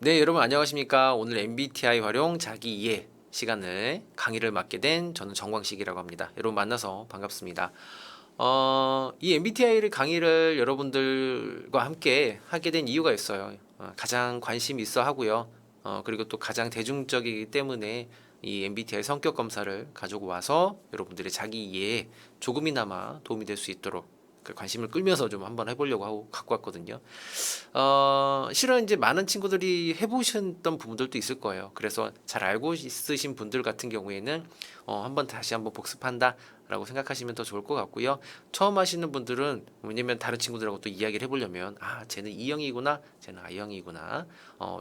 네, 여러분 안녕하십니까? 오늘 MBTI 활용 자기 이해 시간을 강의를 맡게 된 저는 정광식이라고 합니다. 여러분 만나서 반갑습니다. 이 MBTI를 강의를 여러분들과 함께 하게 된 이유가 있어요. 가장 관심 있어 하고요. 그리고 또 가장 대중적이기 때문에 이 MBTI 성격 검사를 가지고 와서 여러분들의 자기 이해에 조금이나마 도움이 될 수 있도록 그 관심을 끌면서 좀 한번 해보려고 하고 갖고 왔거든요. 실은 이제 많은 친구들이 해보셨던 부분들도 있을 거예요. 그래서 잘 알고 있으신 분들 같은 경우에는 한번 다시 한번 복습한다라고 생각하시면 더 좋을 것 같고요. 처음 하시는 분들은 왜냐면 다른 친구들하고 또 이야기를 해보려면 쟤는 E형이구나, 쟤는 I형이구나,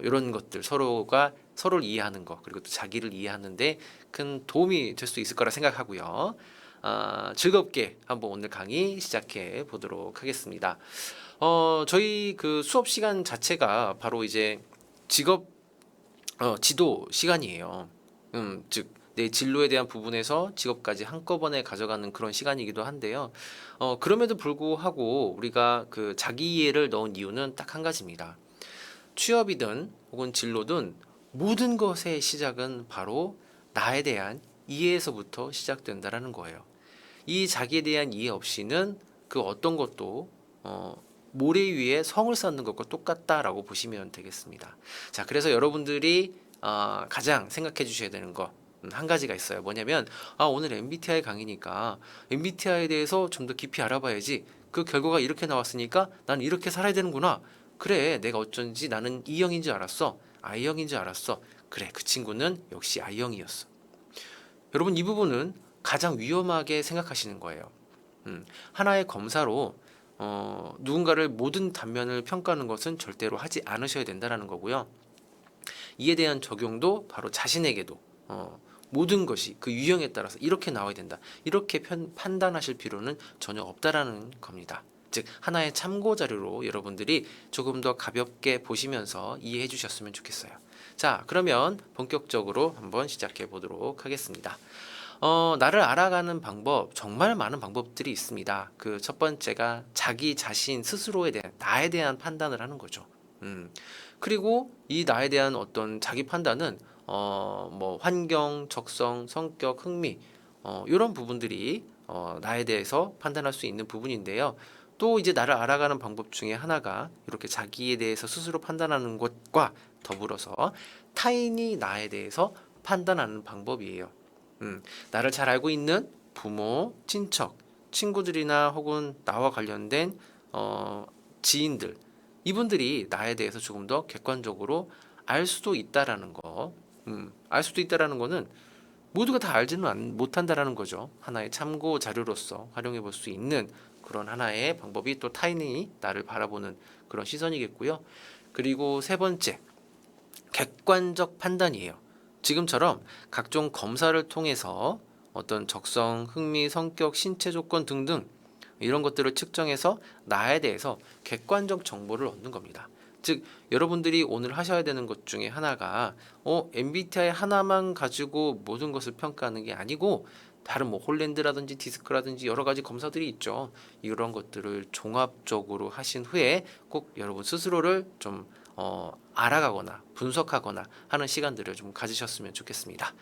이런 것들 서로가 서로를 이해하는 거 그리고 또 자기를 이해하는데 큰 도움이 될 수 있을 거라 생각하고요. 즐겁게 한번 오늘 강의 시작해 보도록 하겠습니다. 저희 그 수업 시간 자체가 바로 이제 직업 지도 시간이에요. 즉, 내 진로에 대한 부분에서 직업까지 한꺼번에 가져가는 그런 시간이기도 한데요. 그럼에도 불구하고 우리가 그 자기 이해를 넣은 이유는 딱 한 가지입니다. 취업이든 혹은 진로든 모든 것의 시작은 바로 나에 대한 이해에서부터 시작된다라는 거예요. 이 자기에 대한 이해 없이는 그 어떤 것도 모래 위에 성을 쌓는 것과 똑같다라고 보시면 되겠습니다. 자, 그래서 여러분들이 가장 생각해 주셔야 되는 거 한 가지가 있어요. 뭐냐면 오늘 MBTI 강의니까 MBTI에 대해서 좀 더 깊이 알아봐야지. 그 결과가 이렇게 나왔으니까 나는 이렇게 살아야 되는구나. 그래, 내가 어쩐지 나는 E형인 줄 알았어. I형인 줄 알았어. 그래, 그 친구는 역시 I형이었어. 여러분, 이 부분은 가장 위험하게 생각하시는 거예요. 하나의 검사로 누군가를 모든 단면을 평가하는 것은 절대로 하지 않으셔야 된다는 거고요. 이에 대한 적용도 바로 자신에게도 모든 것이 그 유형에 따라서 이렇게 나와야 된다. 이렇게 판단하실 필요는 전혀 없다라는 겁니다. 즉 하나의 참고 자료로 여러분들이 조금 더 가볍게 보시면서 이해해 주셨으면 좋겠어요. 자, 그러면 본격적으로 한번 시작해 보도록 하겠습니다. 나를 알아가는 방법, 정말 많은 방법들이 있습니다. 그 첫 번째가 자기 자신 스스로에 대한, 나에 대한 판단을 하는 거죠. 그리고 이 나에 대한 어떤 자기 판단은, 뭐, 환경, 적성, 성격, 흥미, 이런 부분들이, 나에 대해서 판단할 수 있는 부분인데요. 또 이제 나를 알아가는 방법 중에 하나가 이렇게 자기에 대해서 스스로 판단하는 것과 더불어서 타인이 나에 대해서 판단하는 방법이에요. 나를 잘 알고 있는 부모, 친척, 친구들이나 혹은 나와 관련된 지인들, 이분들이 나에 대해서 조금 더 객관적으로 알 수도 있다라는 거. 알 수도 있다라는 거는 모두가 다 알지는 못한다라는 거죠. 하나의 참고 자료로서 활용해 볼 수 있는 그런 하나의 방법이 또 타인이 나를 바라보는 그런 시선이겠고요. 그리고 세 번째, 객관적 판단이에요. 지금처럼 각종 검사를 통해서 어떤 적성, 흥미, 성격, 신체 조건 등등 이런 것들을 측정해서 나에 대해서 객관적 정보를 얻는 겁니다. 즉 여러분들이 오늘 하셔야 되는 것 중에 하나가 MBTI 하나만 가지고 모든 것을 평가하는 게 아니고 다른 뭐 홀랜드라든지 디스크라든지 여러 가지 검사들이 있죠. 이런 것들을 종합적으로 하신 후에 꼭 여러분 스스로를 좀 알아가거나 분석하거나 하는 시간들을 좀 가지셨으면 좋겠습니다.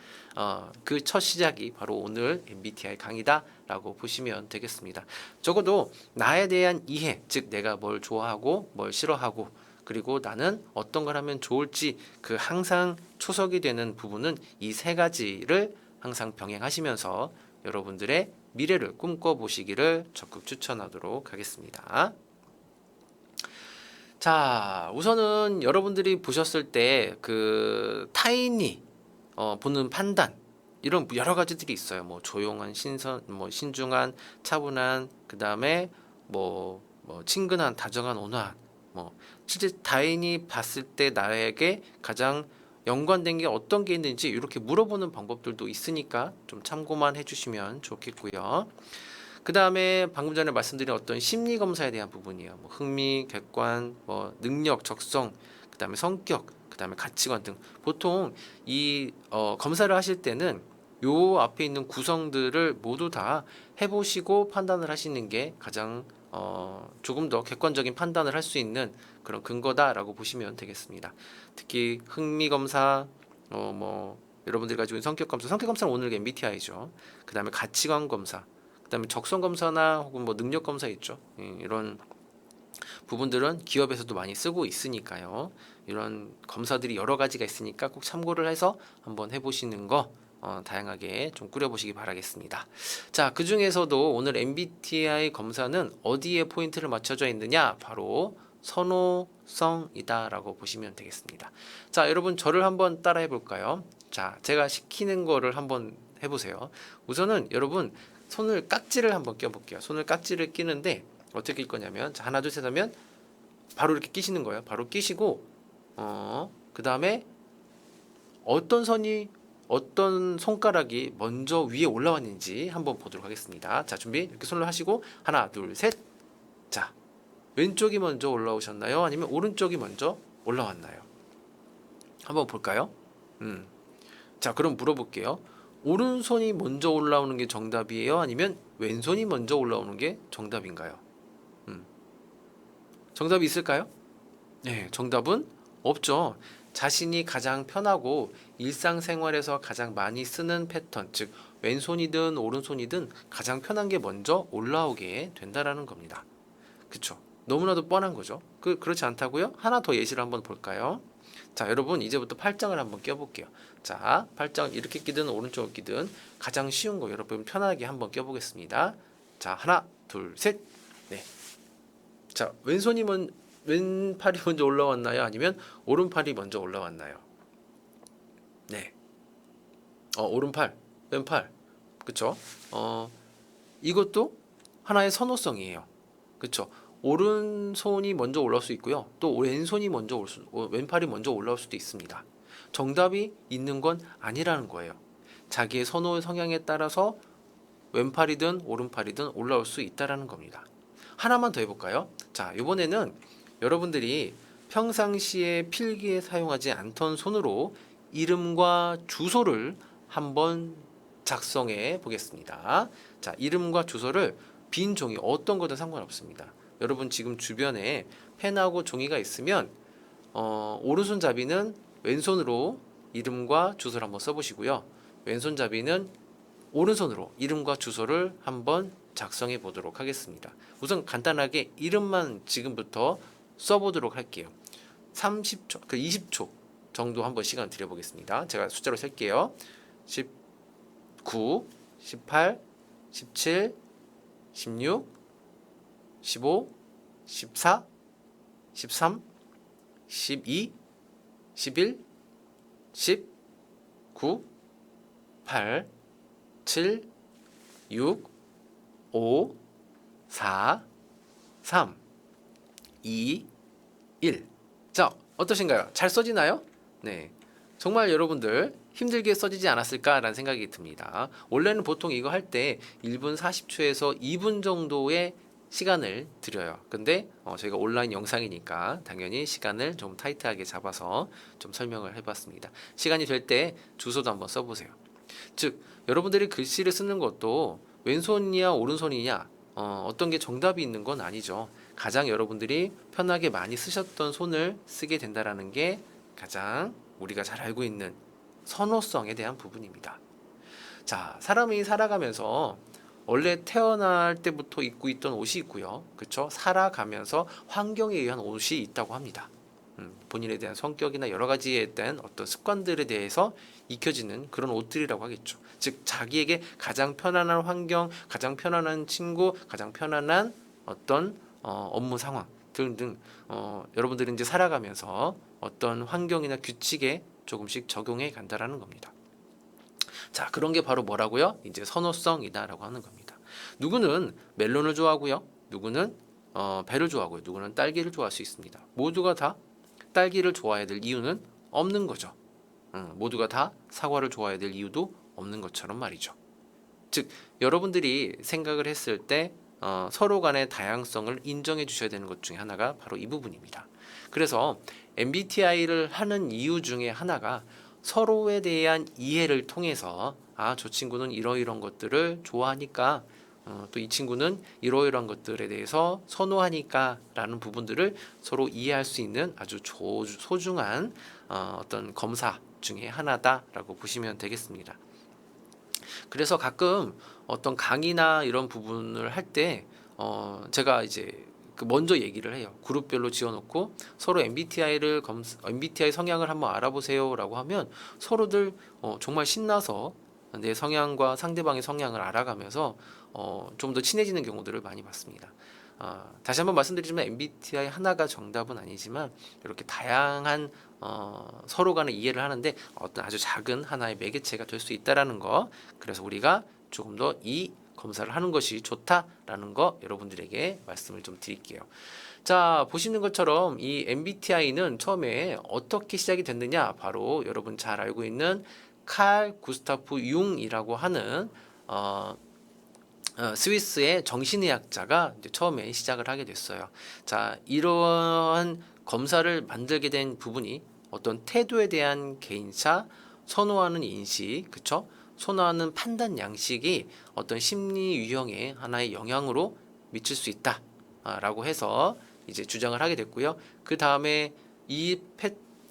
그 첫 시작이 바로 오늘 MBTI 강의다라고 보시면 되겠습니다. 적어도 나에 대한 이해, 즉 내가 뭘 좋아하고 뭘 싫어하고 그리고 나는 어떤 걸 하면 좋을지 그 항상 초석이 되는 부분은 이 세 가지를 항상 병행하시면서 여러분들의 미래를 꿈꿔보시기를 적극 추천하도록 하겠습니다. 자, 우선은 여러분들이 보셨을 때 그 타인이 보는 판단 이런 여러 가지들이 있어요. 뭐 조용한 신선, 뭐 신중한, 차분한, 그 다음에 뭐 친근한, 다정한, 온화한. 뭐 실제 타인이 봤을 때 나에게 가장 연관된 게 어떤 게 있는지 이렇게 물어보는 방법들도 있으니까 좀 참고만 해주시면 좋겠고요. 그 다음에 방금 전에 말씀드린 어떤 심리 검사에 대한 부분이에요. 뭐 흥미, 객관, 뭐 능력, 적성, 그 다음에 성격, 그 다음에 가치관 등 보통 이 검사를 하실 때는 요 앞에 있는 구성들을 모두 다 해보시고 판단을 하시는 게 가장 조금 더 객관적인 판단을 할 수 있는 그런 근거다라고 보시면 되겠습니다. 특히 흥미 검사, 뭐 여러분들이 가지고 있는 성격 검사는 오늘 MBTI죠. 그 다음에 가치관 검사, 그 다음에 적성 검사나 혹은 뭐 능력 검사 있죠. 이런 부분들은 기업에서도 많이 쓰고 있으니까요. 이런 검사들이 여러 가지가 있으니까 꼭 참고를 해서 한번 해보시는 거 다양하게 좀 꾸려보시기 바라겠습니다. 자, 그 중에서도 오늘 MBTI 검사는 어디에 포인트를 맞춰져 있느냐? 바로 선호성이다라고 보시면 되겠습니다. 자, 여러분 저를 한번 따라해 볼까요? 자, 제가 시키는 거를 한번 해보세요. 우선은 여러분 손을 깍지를 한번 껴볼게요. 손을 깍지를 끼는데 어떻게 낄 거냐면, 자, 하나 둘 셋 하면 바로 이렇게 끼시는 거예요. 바로 끼시고 그 다음에 어떤 손가락이 먼저 위에 올라왔는지 한번 보도록 하겠습니다. 자, 준비. 이렇게 손을 하시고 하나 둘 셋. 자, 왼쪽이 먼저 올라오셨나요? 아니면 오른쪽이 먼저 올라왔나요? 한번 볼까요? 자, 그럼 물어볼게요. 오른손이 먼저 올라오는 게 정답이에요? 아니면 왼손이 먼저 올라오는 게 정답인가요? 정답이 있을까요? 네, 정답은 없죠. 자신이 가장 편하고 일상생활에서 가장 많이 쓰는 패턴, 즉 왼손이든 오른손이든 가장 편한 게 먼저 올라오게 된다라는 겁니다. 그쵸? 너무나도 뻔한 거죠. 그렇지 않다고요? 하나 더 예시를 한번 볼까요? 자, 여러분 이제부터 팔짱을 한번 껴볼게요. 자, 팔짱 이렇게 끼든 오른쪽을 끼든 가장 쉬운 거 여러분 편하게 한번 껴보겠습니다. 자, 하나, 둘, 셋. 네. 자, 왼팔이 먼저 올라왔나요? 아니면 오른팔이 먼저 올라왔나요? 네. 오른팔, 왼팔. 그쵸? 이것도 하나의 선호성이에요. 그쵸? 오른손이 먼저 올라올 수 있고요. 또 왼팔이 먼저 올라올 수도 있습니다. 정답이 있는 건 아니라는 거예요. 자기의 선호 성향에 따라서 왼팔이든 오른팔이든 올라올 수 있다라는 겁니다. 하나만 더 해볼까요? 자, 이번에는 여러분들이 평상시에 필기에 사용하지 않던 손으로 이름과 주소를 한번 작성해 보겠습니다. 자, 이름과 주소를 빈 종이 어떤 거든 상관없습니다. 여러분 지금 주변에 펜하고 종이가 있으면 오른손잡이는 왼손으로 이름과 주소를 한번 써보시고요. 왼손잡이는 오른손으로 이름과 주소를 한번 작성해 보도록 하겠습니다. 우선 간단하게 이름만 지금부터 써보도록 할게요. 30초, 20초 정도 한번 시간 드려보겠습니다. 제가 숫자로 셀게요. 19, 18, 17, 16, 15, 14, 13, 12, 11, 10, 9, 8, 7, 6, 5, 4, 3, 2, 1. 자, 어떠신가요? 잘 써지나요? 네. 정말 여러분들 힘들게 써지지 않았을까라는 생각이 듭니다. 원래는 보통 이거 할 때 1분 40초에서 2분 정도의 시간을 드려요. 근데 저희가 온라인 영상이니까 당연히 시간을 좀 타이트하게 잡아서 좀 설명을 해봤습니다. 시간이 될 때 주소도 한번 써보세요. 즉 여러분들이 글씨를 쓰는 것도 왼손이냐 오른손이냐 어떤 게 정답이 있는 건 아니죠. 가장 여러분들이 편하게 많이 쓰셨던 손을 쓰게 된다라는 게 가장 우리가 잘 알고 있는 선호성에 대한 부분입니다. 자, 사람이 살아가면서 원래 태어날 때부터 입고 있던 옷이 있고요. 그렇죠? 살아가면서 환경에 의한 옷이 있다고 합니다. 본인에 대한 성격이나 여러 가지에 대한 어떤 습관들에 대해서 익혀지는 그런 옷들이라고 하겠죠. 즉 자기에게 가장 편안한 환경, 가장 편안한 친구, 가장 편안한 어떤 업무 상황 등등 여러분들이 이제 살아가면서 어떤 환경이나 규칙에 조금씩 적용해 간다라는 겁니다. 자, 그런 게 바로 뭐라고요? 이제 선호성이다라고 하는 겁니다. 누구는 멜론을 좋아하고요. 누구는 배를 좋아하고요. 누구는 딸기를 좋아할 수 있습니다. 모두가 다 딸기를 좋아해야 될 이유는 없는 거죠. 모두가 다 사과를 좋아해야 될 이유도 없는 것처럼 말이죠. 즉 여러분들이 생각을 했을 때 서로 간의 다양성을 인정해 주셔야 되는 것 중에 하나가 바로 이 부분입니다. 그래서 MBTI를 하는 이유 중에 하나가 서로에 대한 이해를 통해서 저 친구는 이러이런 것들을 좋아하니까 또 이 친구는 이러이러한 것들에 대해서 선호하니까 라는 부분들을 서로 이해할 수 있는 아주 소중한 어떤 검사 중에 하나다라고 보시면 되겠습니다. 그래서 가끔 어떤 강의나 이런 부분을 할 때 제가 이제 먼저 얘기를 해요. 그룹별로 지어놓고 서로 MBTI 성향을 한번 알아보세요라고 하면 서로들 정말 신나서 내 성향과 상대방의 성향을 알아가면서 좀 더 친해지는 경우들을 많이 봤습니다. 다시 한번 말씀드리지만 MBTI 하나가 정답은 아니지만 이렇게 다양한 서로 간의 이해를 하는데 어떤 아주 작은 하나의 매개체가 될 수 있다라는 거. 그래서 우리가 조금 더 이 검사를 하는 것이 좋다라는 거 여러분들에게 말씀을 좀 드릴게요. 자, 보시는 것처럼 이 MBTI는 처음에 어떻게 시작이 됐느냐? 바로 여러분 잘 알고 있는 칼 구스타프 융이라고 하는 스위스의 정신의학자가 이제 처음에 시작을 하게 됐어요. 자, 이러한 검사를 만들게 된 부분이 어떤 태도에 대한 개인차, 선호하는 인식, 그쵸? 선호하는 판단 양식이 어떤 심리 유형의 하나의 영향으로 미칠 수 있다라고 해서 이제 주장을 하게 됐고요. 그 다음에 이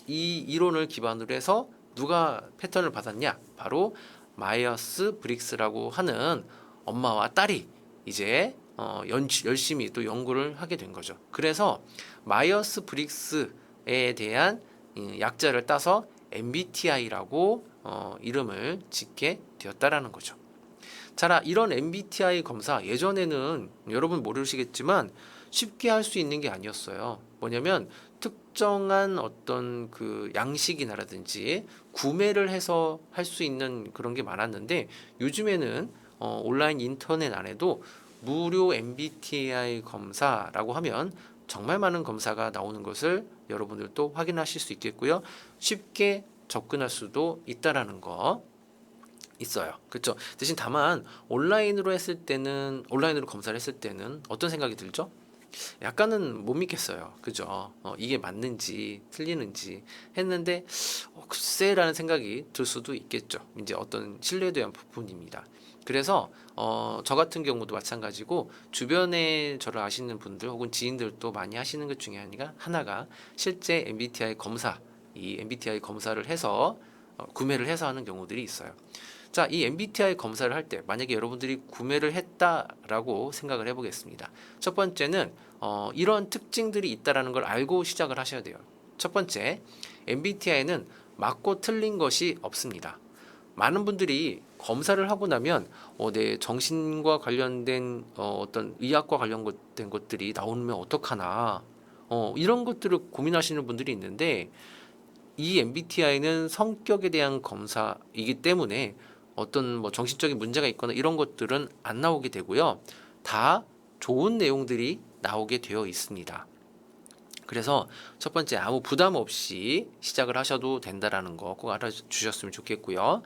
이론을 기반으로 해서 누가 패턴을 받았냐? 바로 마이어스 브릭스라고 하는 엄마와 딸이 이제 열심히 또 연구를 하게 된 거죠. 그래서 마이어스 브릭스에 대한 약자를 따서 MBTI라고 이름을 짓게 되었다라는 거죠. 자, 이런 MBTI 검사 예전에는 여러분 모르시겠지만 쉽게 할 수 있는 게 아니었어요. 뭐냐면 특정한 어떤 그 양식이나라든지 구매를 해서 할 수 있는 그런 게 많았는데 요즘에는 온라인 인터넷 안에도 무료 MBTI 검사라고 하면 정말 많은 검사가 나오는 것을 여러분들도 확인하실 수 있겠고요. 쉽게 접근할 수도 있다라는 거 있어요. 그렇죠? 대신 다만 온라인으로 검사를 했을 때는 어떤 생각이 들죠? 약간은 못 믿겠어요. 그죠? 이게 맞는지 틀리는지 했는데 글쎄라는 생각이 들 수도 있겠죠. 이제 어떤 신뢰에 대한 부분입니다. 그래서 저 같은 경우도 마찬가지고 주변에 저를 아시는 분들 혹은 지인들도 많이 하시는 것 중에 하나가 실제 이 MBTI 검사를 해서 구매를 해서 하는 경우들이 있어요. 자, 이 MBTI 검사를 할 때 만약에 여러분들이 구매를 했다라고 생각을 해보겠습니다. 첫 번째는 이런 특징들이 있다라는 걸 알고 시작을 하셔야 돼요. 첫 번째, MBTI는 맞고 틀린 것이 없습니다. 많은 분들이 검사를 하고 나면 내 정신과 관련된 어떤 의학과 관련된 것들이 나오면 어떡하나 이런 것들을 고민하시는 분들이 있는데 이 MBTI는 성격에 대한 검사이기 때문에 어떤 뭐 정신적인 문제가 있거나 이런 것들은 안 나오게 되고요. 다 좋은 내용들이 나오게 되어 있습니다. 그래서 첫 번째 아무 부담 없이 시작을 하셔도 된다라는 거 꼭 알아주셨으면 좋겠고요.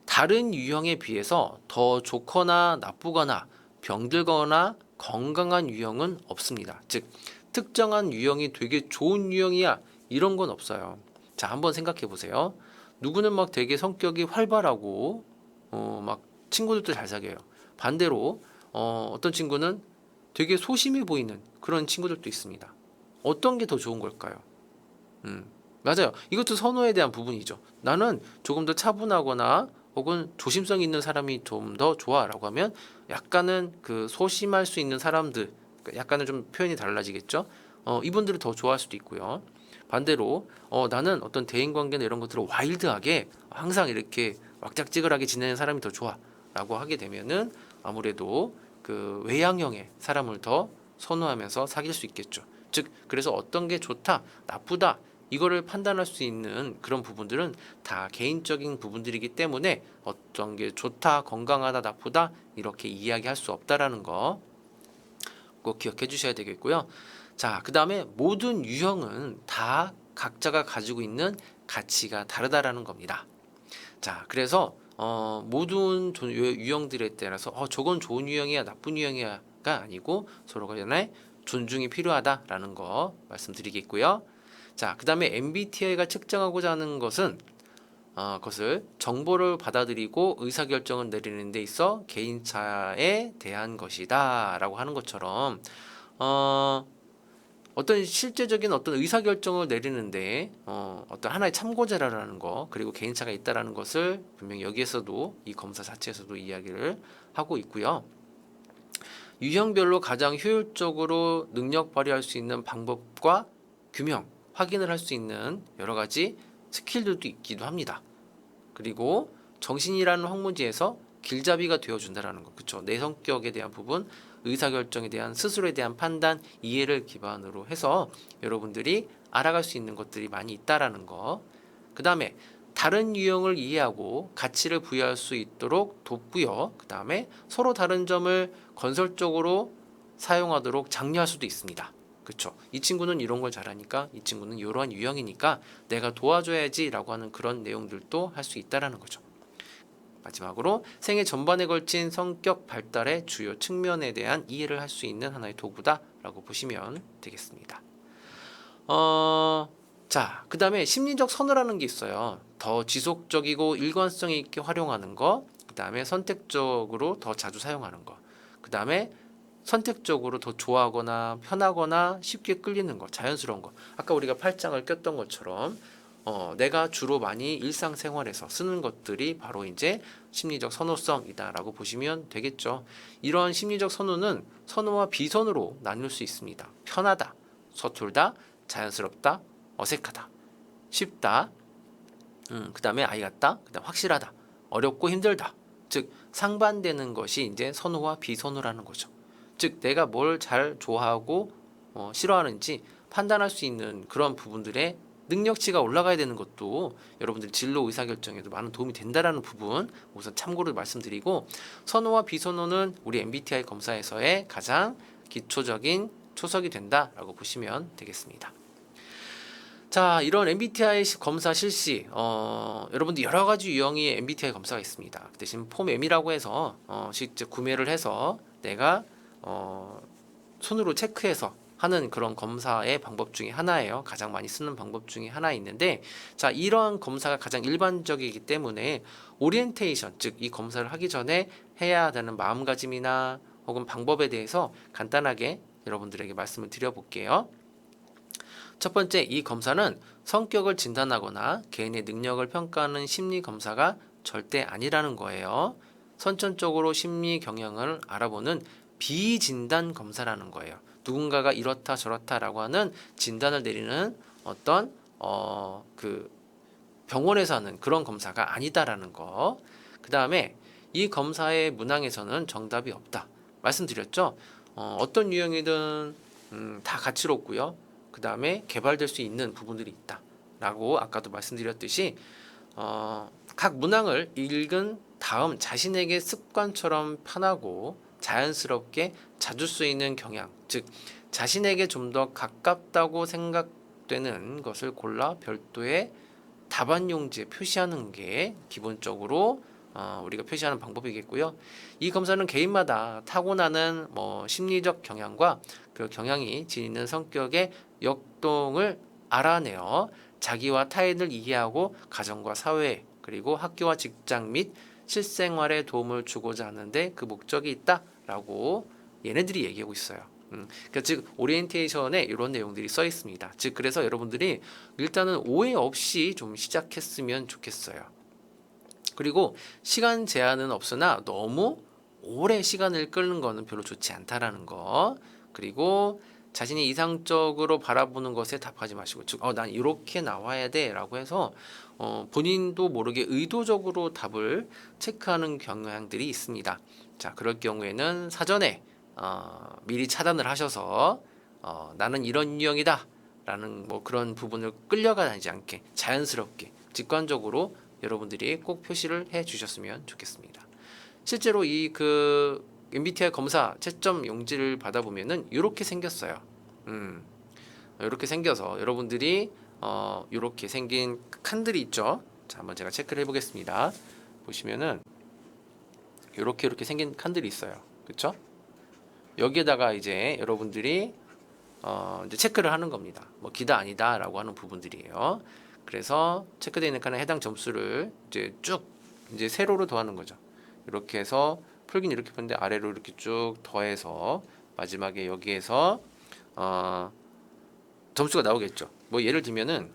다른 유형에 비해서 더 좋거나 나쁘거나 병들거나 건강한 유형은 없습니다. 즉 특정한 유형이 되게 좋은 유형이야 이런 건 없어요. 자, 한번 생각해 보세요. 누구는 막 되게 성격이 활발하고 막 친구들도 잘 사귀어요. 반대로 어떤 친구는 되게 소심해 보이는 그런 친구들도 있습니다. 어떤 게 더 좋은 걸까요? 맞아요. 이것도 선호에 대한 부분이죠. 나는 조금 더 차분하거나 혹은 조심성 있는 사람이 좀 더 좋아라고 하면 약간은 그 소심할 수 있는 사람들, 약간은 좀 표현이 달라지겠죠. 이분들을 더 좋아할 수도 있고요. 반대로 나는 어떤 대인관계나 이런 것들을 와일드하게 항상 이렇게 왁작지근하게 지내는 사람이 더 좋아라고 하게 되면은 아무래도 그 외향형의 사람을 더 선호하면서 사귈 수 있겠죠. 즉 그래서 어떤 게 좋다, 나쁘다 이거를 판단할 수 있는 그런 부분들은 다 개인적인 부분들이기 때문에 어떤 게 좋다, 건강하다, 나쁘다 이렇게 이야기할 수 없다라는 거 꼭 기억해 주셔야 되겠고요. 자, 그 다음에 모든 유형은 다 각자가 가지고 있는 가치가 다르다라는 겁니다. 자, 그래서 모든 유형들에 따라서 저건 좋은 유형이야, 나쁜 유형이야가 아니고 서로 간에 존중이 필요하다라는 거 말씀드리겠고요. 자, 그 다음에 MBTI가 측정하고자 하는 것은 그것을 정보를 받아들이고 의사결정을 내리는 데 있어 개인차에 대한 것이다 라고 하는 것처럼 어떤 실제적인 어떤 의사결정을 내리는데 어떤 하나의 참고자라는 거, 그리고 개인차가 있다라는 것을 분명히 여기에서도, 이 검사 자체에서도 이야기를 하고 있고요. 유형별로 가장 효율적으로 능력 발휘할 수 있는 방법과 규명, 확인을 할 수 있는 여러 가지 스킬들도 있기도 합니다. 그리고 정신이라는 학문지에서 길잡이가 되어준다라는 거, 그렇죠? 내 성격에 대한 부분, 의사결정에 대한 스스로에 대한 판단, 이해를 기반으로 해서 여러분들이 알아갈 수 있는 것들이 많이 있다라는 거. 그 다음에 다른 유형을 이해하고 가치를 부여할 수 있도록 돕고요. 그 다음에 서로 다른 점을 건설적으로 사용하도록 장려할 수도 있습니다. 그렇죠? 이 친구는 이런 걸 잘하니까 이 친구는 이러한 유형이니까 내가 도와줘야지 라고 하는 그런 내용들도 할 수 있다라는 거죠. 마지막으로 생애 전반에 걸친 성격 발달의 주요 측면에 대한 이해를 할 수 있는 하나의 도구다라고 보시면 되겠습니다. 자, 그 다음에 심리적 선호라는 게 있어요. 더 지속적이고 일관성 있게 활용하는 거, 그 다음에 선택적으로 더 자주 사용하는 거, 그 다음에 선택적으로 더 좋아하거나 편하거나 쉽게 끌리는 거, 자연스러운 거. 아까 우리가 팔짱을 꼈던 것처럼 내가 주로 많이 일상생활에서 쓰는 것들이 바로 이제 심리적 선호성이다라고 보시면 되겠죠. 이러한 심리적 선호는 선호와 비선호로 나눌 수 있습니다. 편하다, 서툴다, 자연스럽다, 어색하다, 쉽다, 그 다음에 아이 같다, 그 다음 확실하다, 어렵고 힘들다. 즉 상반되는 것이 이제 선호와 비선호라는 거죠. 즉 내가 뭘 잘 좋아하고 싫어하는지 판단할 수 있는 그런 부분들의 능력치가 올라가야 되는 것도 여러분들 진로 의사결정에도 많은 도움이 된다라는 부분 우선 참고로 말씀드리고, 선호와 비선호는 우리 MBTI 검사에서의 가장 기초적인 초석이 된다라고 보시면 되겠습니다. 자, 이런 MBTI 검사 실시, 여러분들 여러 가지 유형의 MBTI 검사가 있습니다. 그 대신 폼M이라고 해서 직접 구매를 해서 내가 손으로 체크해서 하는 그런 검사의 방법 중에 하나예요. 가장 많이 쓰는 방법 중에 하나 있는데, 자, 이러한 검사가 가장 일반적이기 때문에 오리엔테이션, 즉 이 검사를 하기 전에 해야 되는 마음가짐이나 혹은 방법에 대해서 간단하게 여러분들에게 말씀을 드려볼게요. 첫 번째, 이 검사는 성격을 진단하거나 개인의 능력을 평가하는 심리 검사가 절대 아니라는 거예요. 선천적으로 심리 경향을 알아보는 비진단 검사라는 거예요. 누군가가 이렇다 저렇다라고 하는 진단을 내리는 어떤 그 병원에서 하는 그런 검사가 아니다라는 거. 그 다음에 이 검사의 문항에서는 정답이 없다 말씀드렸죠. 어떤 유형이든 다 가치롭고요. 그 다음에 개발될 수 있는 부분들이 있다라고 아까도 말씀드렸듯이 각 문항을 읽은 다음 자신에게 습관처럼 편하고 자연스럽게 자주 쓰이는 경향, 즉 자신에게 좀 더 가깝다고 생각되는 것을 골라 별도의 답안 용지에 표시하는 게 기본적으로 우리가 표시하는 방법이겠고요. 이 검사는 개인마다 타고나는 심리적 경향과 그 경향이 지니는 성격의 역동을 알아내어 자기와 타인을 이해하고 가정과 사회, 그리고 학교와 직장 및 실생활에 도움을 주고자 하는데 그 목적이 있다라고 얘네들이 얘기하고 있어요. 그러니까 즉 오리엔테이션에 이런 내용들이 써 있습니다. 즉 그래서 여러분들이 일단은 오해 없이 좀 시작했으면 좋겠어요. 그리고 시간 제한은 없으나 너무 오래 시간을 끌는 거는 별로 좋지 않다라는 거. 그리고 자신이 이상적으로 바라보는 것에 답하지 마시고, 즉 난 이렇게 나와야 돼라고 해서 본인도 모르게 의도적으로 답을 체크하는 경향들이 있습니다. 자, 그럴 경우에는 사전에 미리 차단을 하셔서 나는 이런 유형이다 라는 그런 부분을 끌려가지 않게 자연스럽게 직관적으로 여러분들이 꼭 표시를 해 주셨으면 좋겠습니다. 실제로 이 MBTI 검사 채점 용지를 받아보면은 이렇게 생겼어요. 이렇게 생겨서 여러분들이 이렇게 생긴 칸들이 있죠. 자, 한번 제가 체크를 해보겠습니다. 보시면은 이렇게 생긴 칸들이 있어요. 그렇죠? 여기에다가 이제 여러분들이 이제 체크를 하는 겁니다. 기다 아니다라고 하는 부분들이에요. 그래서 체크되어 있는 칸에 해당 점수를 이제 쭉 이제 세로로 더하는 거죠. 이렇게 해서 풀긴 이렇게 푸는데 아래로 이렇게 쭉 더해서 마지막에 여기에서 점수가 나오겠죠. 뭐 예를 들면은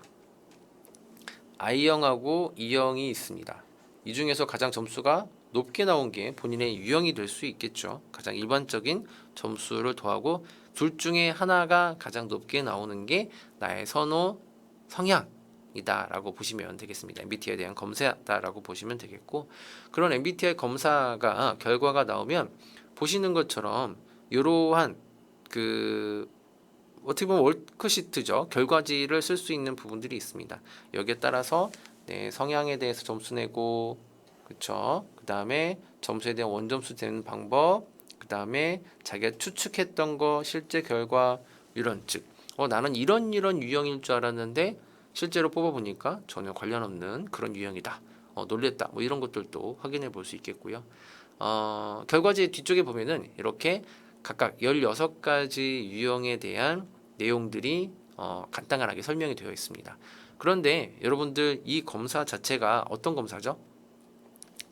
I형하고 E형이 있습니다. 이 중에서 가장 점수가 높게 나온 게 본인의 유형이 될 수 있겠죠. 가장 일반적인 점수를 더하고 둘 중에 하나가 가장 높게 나오는 게 나의 선호 성향이다라고 보시면 되겠습니다. MBTI에 대한 검사다라고 보시면 되겠고, 그런 MBTI 검사가 결과가 나오면 보시는 것처럼 이러한 그 어떻게 보면 월크시트죠. 결과지를 쓸 수 있는 부분들이 있습니다. 여기에 따라서 성향에 대해서 점수 내고, 그쵸? 그 다음에 점수에 대한 원점수 되는 방법, 그 다음에 자기가 추측했던 거, 실제 결과, 이런 즉, 나는 이런 유형일 줄 알았는데 실제로 뽑아보니까 전혀 관련 없는 그런 유형이다. 놀랬다. 뭐 이런 것들도 확인해 볼 수 있겠고요. 결과지 뒤쪽에 보면은 이렇게 각각 16가지 유형에 대한 내용들이 간단하게 설명이 되어 있습니다. 그런데 여러분들 이 검사 자체가 어떤 검사죠?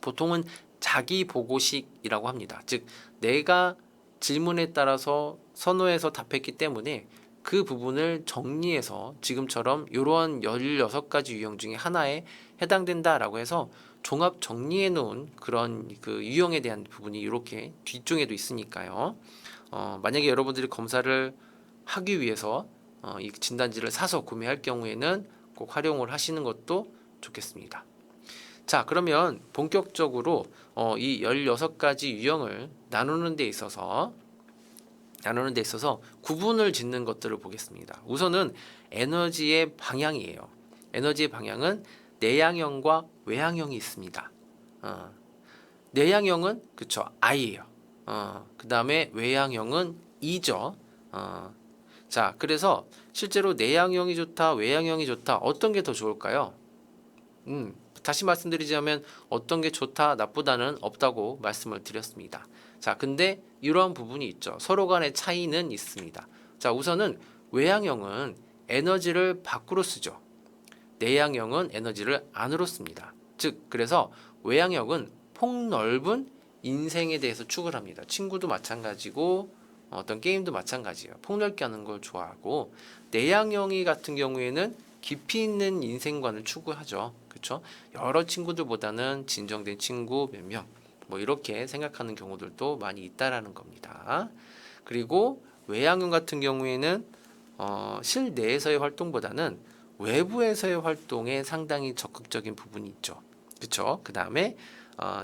보통은 자기 보고식이라고 합니다. 즉 내가 질문에 따라서 선호해서 답했기 때문에 그 부분을 정리해서 지금처럼 이러한 16가지 유형 중에 하나에 해당된다라고 해서 종합 정리해 놓은 그런 그 유형에 대한 부분이 이렇게 뒤쪽에도 있으니까요. 만약에 여러분들이 검사를 하기 위해서 이 진단지를 사서 구매할 경우에는 꼭 활용을 하시는 것도 좋겠습니다. 자, 그러면 본격적으로 이 16가지 유형을 나누는 데 있어서 구분을 짓는 것들을 보겠습니다. 우선은 에너지의 방향이에요. 에너지의 방향은 내향형과 외향형이 있습니다. 내향형은 그쵸 I예요. 그 다음에 외향형은 E죠. 자, 그래서 실제로 내향형이 좋다, 외향형이 좋다, 어떤 게 더 좋을까요? 다시 말씀드리자면 어떤 게 좋다, 나쁘다는 없다고 말씀을 드렸습니다. 자, 근데 이러한 부분이 있죠. 서로 간의 차이는 있습니다. 자, 우선은 외향형은 에너지를 밖으로 쓰죠. 내향형은 에너지를 안으로 씁니다. 즉, 그래서 외향형은 폭넓은 인생에 대해서 추구를 합니다. 친구도 마찬가지고 어떤 게임도 마찬가지예요. 폭넓게 하는 걸 좋아하고, 내향형이 같은 경우에는 깊이 있는 인생관을 추구하죠. 그렇죠? 여러 친구들보다는 진정된 친구 몇 명, 뭐 이렇게 생각하는 경우들도 많이 있다라는 겁니다. 그리고 외향형 같은 경우에는 실내에서의 활동보다는 외부에서의 활동에 상당히 적극적인 부분이 있죠. 그렇죠? 그 다음에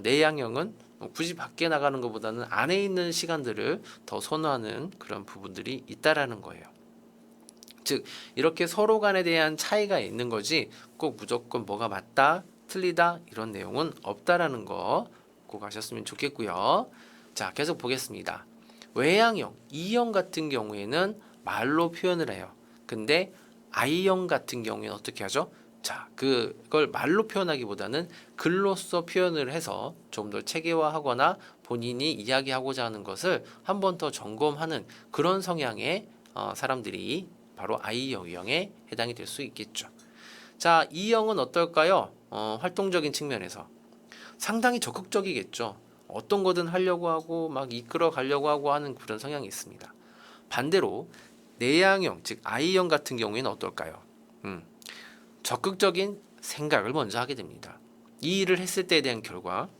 내향형은 굳이 밖에 나가는 것보다는 안에 있는 시간들을 더 선호하는 그런 부분들이 있다라는 거예요. 즉 이렇게 서로 간에 대한 차이가 있는 거지 꼭 무조건 뭐가 맞다, 틀리다 이런 내용은 없다라는 거 꼭 아셨으면 좋겠고요. 자, 계속 보겠습니다. 외향형, E형 같은 경우에는 말로 표현을 해요. 근데 I형 같은 경우에는 어떻게 하죠? 자, 그걸 말로 표현하기보다는 글로써 표현을 해서 좀 더 체계화하거나 본인이 이야기하고자 하는 것을 한 번 더 점검하는 그런 성향의 사람들이 바로 I형 유형에 해당이 될 수 있겠죠. 자, E형은 어떨까요? 활동적인 측면에서 상당히 적극적이겠죠. 어떤 거든 하려고 하고 막 이끌어 가려고 하고 하는 그런 성향이 있습니다. 반대로 내향형, 즉 I형 같은 경우에는 어떨까요? 적극적인 생각을 먼저 하게 됩니다. 이 일을 했을 때에 대한 결과,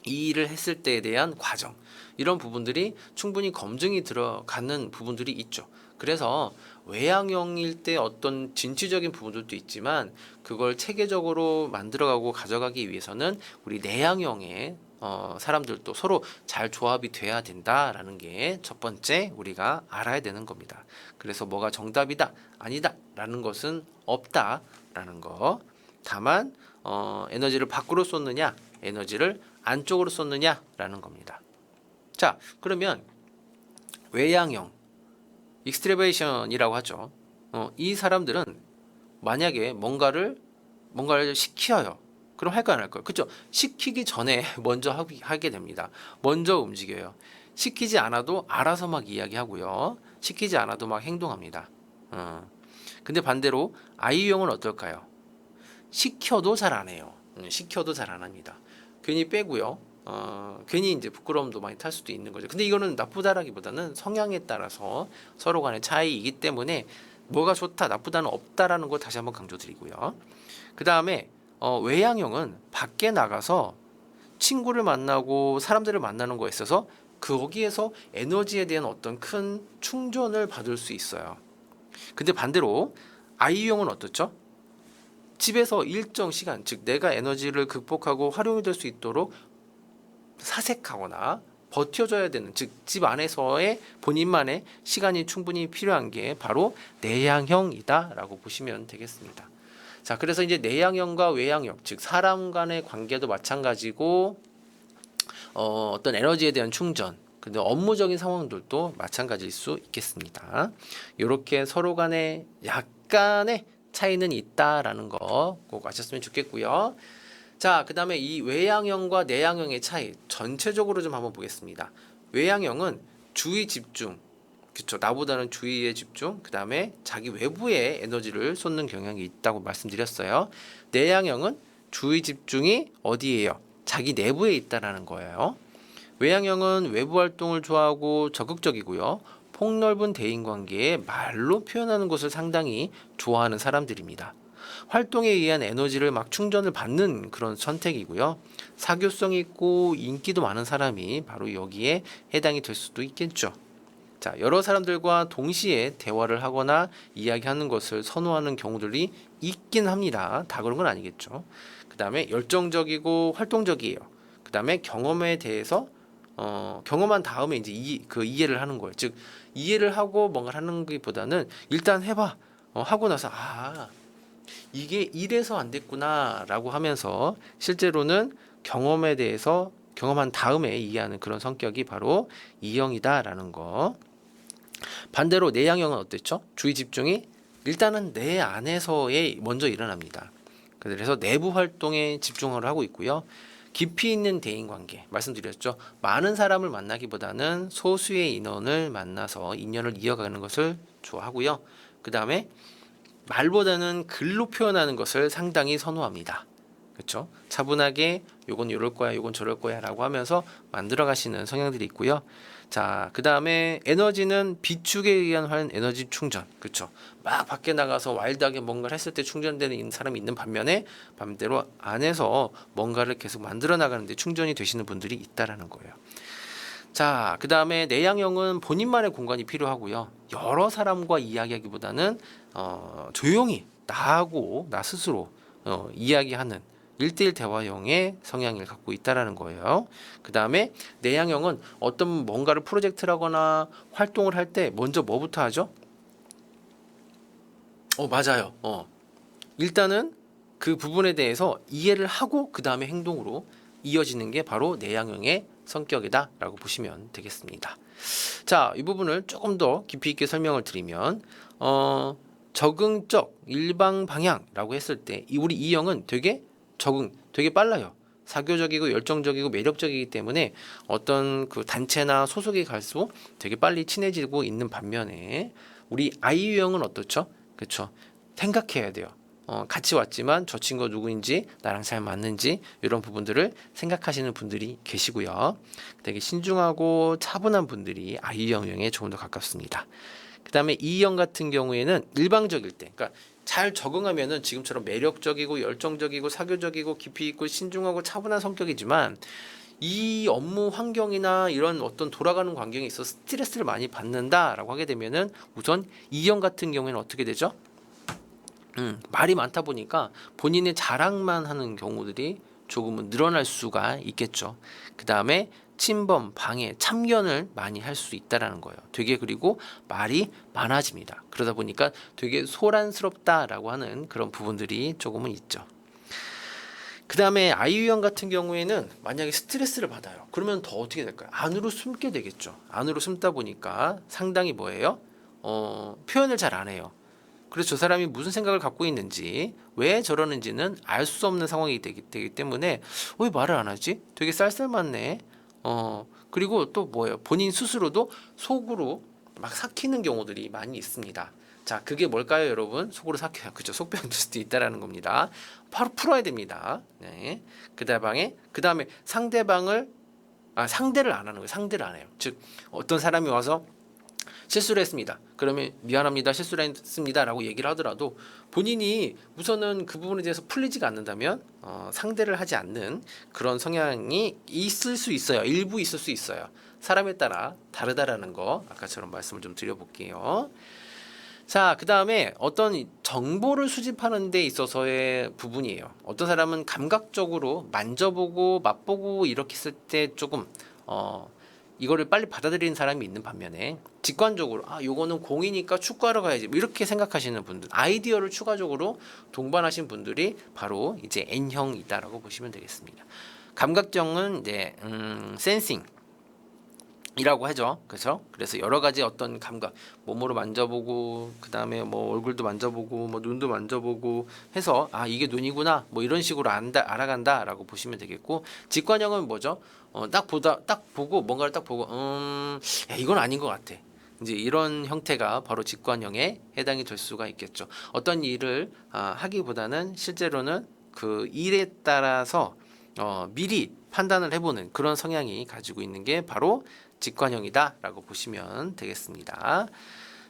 이 일을 했을 때에 대한 과정, 이런 부분들이 충분히 검증이 들어가는 부분들이 있죠. 그래서 외향형일 때 어떤 진취적인 부분들도 있지만 그걸 체계적으로 만들어가고 가져가기 위해서는 우리 내향형의 사람들도 서로 잘 조합이 돼야 된다라는 게 첫 번째 우리가 알아야 되는 겁니다. 그래서 뭐가 정답이다, 아니다 라는 것은 없다라는 거. 다만 에너지를 밖으로 쏟느냐, 에너지를 안쪽으로 쏟느냐라는 겁니다. 자, 그러면 외향형, 익스트레베이션이라고 하죠. 이 사람들은 만약에 뭔가를 시켜요. 그럼 할까 안 할까요? 그렇죠? 시키기 전에 먼저 하게 됩니다. 먼저 움직여요. 시키지 않아도 알아서 막 이야기하고요. 시키지 않아도 막 행동합니다. 근데 반대로 I유형은 어떨까요? 시켜도 잘 안 해요. 시켜도 잘 안 합니다. 괜히 빼고요. 괜히 이제 부끄러움도 많이 탈 수도 있는 거죠. 근데 이거는 나쁘다라기보다는 성향에 따라서 서로 간의 차이이기 때문에 뭐가 좋다, 나쁘다는 없다라는 거 다시 한번 강조드리고요. 그 다음에 외향형은 밖에 나가서 친구를 만나고 사람들을 만나는 거에 있어서 거기에서 에너지에 대한 어떤 큰 충전을 받을 수 있어요. 근데 반대로 I형은 어떻죠? 집에서 일정 시간, 즉 내가 에너지를 극복하고 활용이 될 수 있도록 사색하거나 버텨줘야 되는, 즉 집 안에서의 본인만의 시간이 충분히 필요한 게 바로 내향형이다라고 보시면 되겠습니다. 자, 그래서 이제 내향형과 외향형, 즉 사람 간의 관계도 마찬가지고 어떤 에너지에 대한 충전, 근데 업무적인 상황들도 마찬가지일 수 있겠습니다. 이렇게 서로 간에 약간의 차이는 있다라는 거 꼭 아셨으면 좋겠고요. 자, 그 다음에 이 외향형과 내향형의 차이 전체적으로 좀 한번 보겠습니다. 외향형은 주의 집중, 그쵸, 나보다는 주의에 집중, 그 다음에 자기 외부에 에너지를 쏟는 경향이 있다고 말씀드렸어요. 내향형은 주의 집중이 어디예요? 자기 내부에 있다라는 거예요. 외향형은 외부 활동을 좋아하고 적극적이고요. 폭넓은 대인관계에 말로 표현하는 것을 상당히 좋아하는 사람들입니다. 활동에 의한 에너지를 막 충전을 받는 그런 선택이고요. 사교성이 있고 인기도 많은 사람이 바로 여기에 해당이 될 수도 있겠죠. 자, 여러 사람들과 동시에 대화를 하거나 이야기하는 것을 선호하는 경우들이 있긴 합니다. 다 그런 건 아니겠죠. 그 다음에 열정적이고 활동적이에요. 그 다음에 경험에 대해서 경험한 다음에 이제 이해를 하는 거예요. 즉 이해를 하고 뭔가를 하는 것보다는 일단 해봐. 하고 나서 이게 이래서 안 됐구나라고 하면서 실제로는 경험에 대해서 경험한 다음에 이해하는 그런 성격이 바로 E형이다라는 거. 반대로 내향형은 어땠죠? 주의 집중이 일단은 내 안에서의 먼저 일어납니다. 그래서 내부 활동에 집중을 하고 있고요. 깊이 있는 대인관계 말씀드렸죠. 많은 사람을 만나기보다는 소수의 인원을 만나서 인연을 이어가는 것을 좋아하고요. 그 다음에 말보다는 글로 표현하는 것을 상당히 선호합니다. 그렇죠? 차분하게 요건 이럴 거야, 요건 저럴 거야라고 하면서 만들어 가시는 성향들이 있고요. 자, 그 다음에 에너지는 비축에 의한 에너지 충전, 그렇죠? 막 밖에 나가서 와일드하게 뭔가를 했을 때 충전되는 사람이 있는 반면에 반대로 안에서 뭔가를 계속 만들어 나가는데 충전이 되시는 분들이 있다라는 거예요. 자, 그 다음에 내향형은 본인만의 공간이 필요하고요. 여러 사람과 이야기하기보다는 조용히 나하고 나 스스로 이야기하는 1대1 대화형의 성향을 갖고 있다라는 거예요. 그 다음에 내향형은 어떤 뭔가를 프로젝트라거나 활동을 할 때 먼저 뭐부터 하죠? 맞아요. 일단은 그 부분에 대해서 이해를 하고 그 다음에 행동으로 이어지는 게 바로 내향형의 성격이다라고 보시면 되겠습니다. 자, 이 부분을 조금 더 깊이 있게 설명을 드리면 적응적 일방 방향이라고 했을 때 우리 E형은 되게 빨라요. 사교적이고 열정적이고 매력적이기 때문에 어떤 그 단체나 소속에 갈수록 되게 빨리 친해지고 있는 반면에 우리 I형은 어떻죠? 그렇죠. 생각해야 돼요. 같이 왔지만 저 친구가 누구인지 나랑 잘 맞는지 이런 부분들을 생각하시는 분들이 계시고요. 되게 신중하고 차분한 분들이 I형에 조금 더 가깝습니다. 그 다음에 E형 같은 경우에는 일방적일 때, 그러니까 잘 적응하면은 지금처럼 매력적이고 열정적이고 사교적이고 깊이 있고 신중하고 차분한 성격이지만 이 업무 환경이나 이런 어떤 돌아가는 환경에 있어 스트레스를 많이 받는다라고 하게 되면은 우선 E형 같은 경우에는 어떻게 되죠? 말이 많다 보니까 본인의 자랑만 하는 경우들이 조금은 늘어날 수가 있겠죠. 그 다음에 침범, 방해, 참견을 많이 할 수 있다라는 거예요. 되게 그리고 말이 많아집니다. 그러다 보니까 되게 소란스럽다라고 하는 그런 부분들이 조금은 있죠. 그 다음에 아이유형 같은 경우에는 만약에 스트레스를 받아요. 그러면 더 어떻게 될까요? 안으로 숨게 되겠죠. 안으로 숨다 보니까 상당히 뭐예요? 표현을 잘 안 해요. 그래서 저 사람이 무슨 생각을 갖고 있는지 왜 저러는지는 알 수 없는 상황이 되기 때문에 왜 말을 안 하지? 되게 쌀쌀맞네. 그리고 또 뭐예요? 본인 스스로도 속으로 막 삭히는 경우들이 많이 있습니다. 자, 그게 뭘까요, 여러분? 속으로 삭혀요. 그죠? 속병 들 수도 있다라는 겁니다. 바로 풀어야 됩니다. 네. 그다음에 상대를 안 하는 거예요. 상대를 안 해요. 즉 어떤 사람이 와서 실수를 했습니다. 그러면 미안합니다. 실수를 했습니다라고 얘기를 하더라도 본인이 우선은 그 부분에 대해서 풀리지가 않는다면 상대를 하지 않는 그런 성향이 있을 수 있어요. 일부 있을 수 있어요. 사람에 따라 다르다라는 거 아까처럼 말씀을 좀 드려볼게요. 자, 그 다음에 어떤 정보를 수집하는 데 있어서의 부분이에요. 어떤 사람은 감각적으로 만져보고 맛보고 이렇게 했을 때 조금 이거를 빨리 받아들이는 사람이 있는 반면에 직관적으로 요거는 공이니까 축구하러 가야지 뭐 이렇게 생각하시는 분들, 아이디어를 추가적으로 동반하신 분들이 바로 이제 N형이다라고 보시면 되겠습니다. 감각적은 이제 센싱 이라고 하죠. 그렇죠? 그래서 여러 가지 어떤 감각, 몸으로 만져보고 그다음에 뭐 얼굴도 만져보고 뭐 눈도 만져보고 해서 이게 눈이구나 뭐 이런 식으로 알아간다라고 보시면 되겠고, 직관형은 뭐죠? 딱 보고 뭔가를 딱 보고 야, 이건 아닌 것 같아. 이제 이런 형태가 바로 직관형에 해당이 될 수가 있겠죠. 어떤 일을 하기보다는 실제로는 그 일에 따라서 미리 판단을 해보는 그런 성향이 가지고 있는 게 바로 직관형이다라고 보시면 되겠습니다.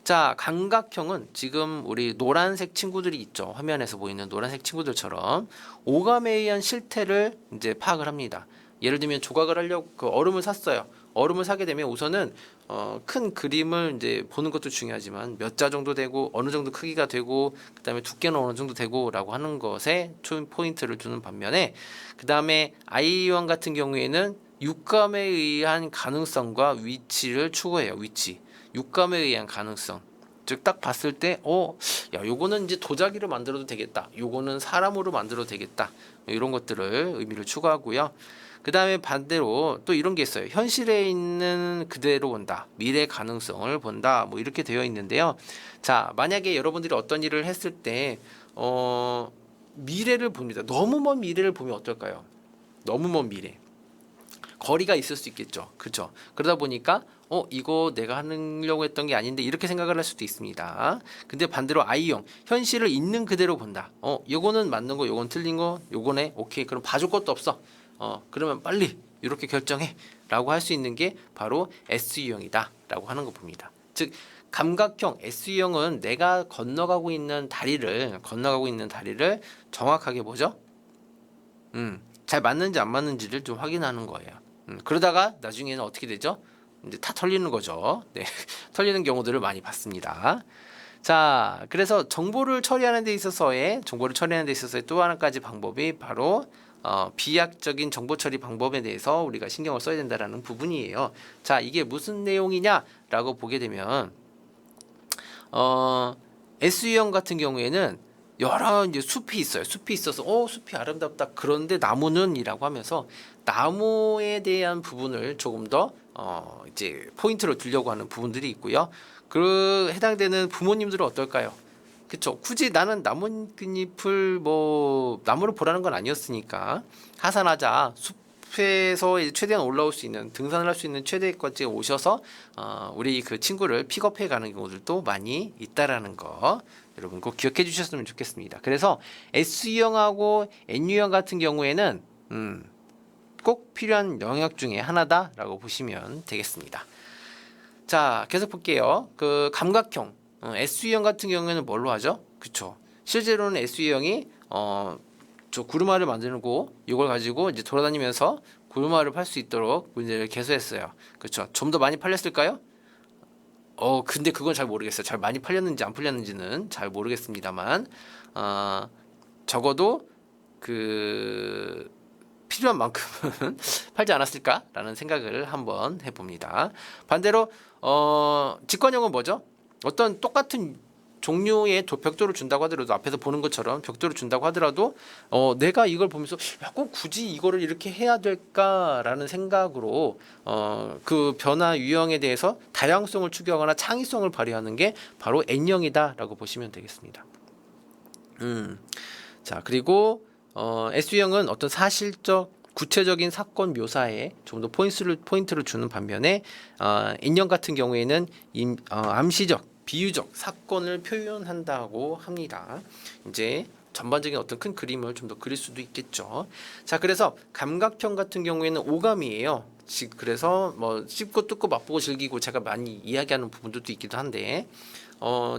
자, 감각형은 지금 우리 노란색 친구들이 있죠. 화면에서 보이는 노란색 친구들처럼 오감에 의한 실태를 이제 파악을 합니다. 예를 들면 조각을 하려고 얼음을 샀어요. 얼음을 사게 되면 우선은 큰 그림을 이제 보는 것도 중요하지만 몇 자 정도 되고 어느 정도 크기가 되고 그다음에 두께는 어느 정도 되고라고 하는 것에 포인트를 두는 반면에, 그다음에 아이유왕 같은 경우에는 육감에 의한 가능성과 위치를 추구해요. 육감에 의한 가능성. 즉 딱 봤을 때 야, 요거는 이제 도자기로 만들어도 되겠다. 요거는 사람으로 만들어도 되겠다. 이런 것들을 의미를 추구하고요. 그 다음에 반대로 또 이런 게 있어요. 현실에 있는 그대로 본다. 미래 가능성을 본다. 뭐 이렇게 되어 있는데요. 자, 만약에 여러분들이 어떤 일을 했을 때 미래를 봅니다. 너무 먼 미래를 보면 어떨까요? 너무 먼 미래. 거리가 있을 수 있겠죠. 그렇죠? 그러다 보니까 이거 내가 하려고 했던 게 아닌데 이렇게 생각을 할 수도 있습니다. 근데 반대로 I형, 현실을 있는 그대로 본다. 요거는 맞는 거, 요건 틀린 거, 요거네. 오케이. 그럼 봐줄 것도 없어. 그러면 빨리 이렇게 결정해 라고 할 수 있는 게 바로 SU형이다 라고 하는 거 봅니다. 즉 감각형 SU형은 내가 건너가고 있는 다리를 정확하게 뭐죠? 잘 맞는지 안 맞는지를 좀 확인하는 거예요. 그러다가 나중에는 어떻게 되죠? 이제 다 털리는 거죠. 네. 털리는 경우들을 많이 봤습니다. 자, 그래서 정보를 처리하는 데 있어서의 또 하나까지 방법이 바로 비약적인 정보 처리 방법에 대해서 우리가 신경을 써야 된다라는 부분이에요. 자, 이게 무슨 내용이냐라고 보게 되면 SU형 같은 경우에는 여러 이제 숲이 있어요. 숲이 있어서 숲이 아름답다. 그런데 나무는이라고 하면서 나무에 대한 부분을 조금 더 이제 포인트로 두려고 하는 부분들이 있고요. 그 해당되는 부모님들은 어떨까요? 그쵸. 굳이 나는 나뭇잎을 나무를 보라는 건 아니었으니까 하산하자. 숲에서 이제 최대한 올라올 수 있는, 등산을 할 수 있는 최대까지 오셔서 우리 그 친구를 픽업해 가는 경우들도 많이 있다라는 거 여러분 꼭 기억해 주셨으면 좋겠습니다. 그래서 S유형하고 N유형 같은 경우에는 꼭 필요한 영역 중에 하나다라고 보시면 되겠습니다. 자, 계속 볼게요. 그 감각형 S유형 같은 경우에는 뭘로 하죠? 그쵸. 실제로는 S유형이 저 구루마를 만들고 이걸 가지고 이제 돌아다니면서 구루마를 팔 수 있도록 문제를 개수했어요. 그렇죠. 좀 더 많이 팔렸을까요? 근데 그건 잘 모르겠어요. 잘 많이 팔렸는지 안 팔렸는지는 잘 모르겠습니다만 적어도 그 필요한 만큼은 팔지 않았을까라는 생각을 한번 해봅니다. 반대로 직관형은 뭐죠? 어떤 똑같은 종류의 벽돌을 준다고 하더라도, 앞에서 보는 것처럼 벽돌을 준다고 하더라도 내가 이걸 보면서 꼭 굳이 이거를 이렇게 해야 될까라는 생각으로 그 변화 유형에 대해서 다양성을 추구하거나 창의성을 발휘하는 게 바로 N형이다라고 보시면 되겠습니다. 자, 그리고 S유형은 어떤 사실적 구체적인 사건 묘사에 좀 더 포인트를 주는 반면에 N형 같은 경우에는 암시적 비유적 사건을 표현한다고 합니다. 이제 전반적인 어떤 큰 그림을 좀 더 그릴 수도 있겠죠. 자, 그래서 감각형 같은 경우에는 오감이에요. 그래서 뭐 씹고 뜯고 맛보고 즐기고 제가 많이 이야기하는 부분들도 있기도 한데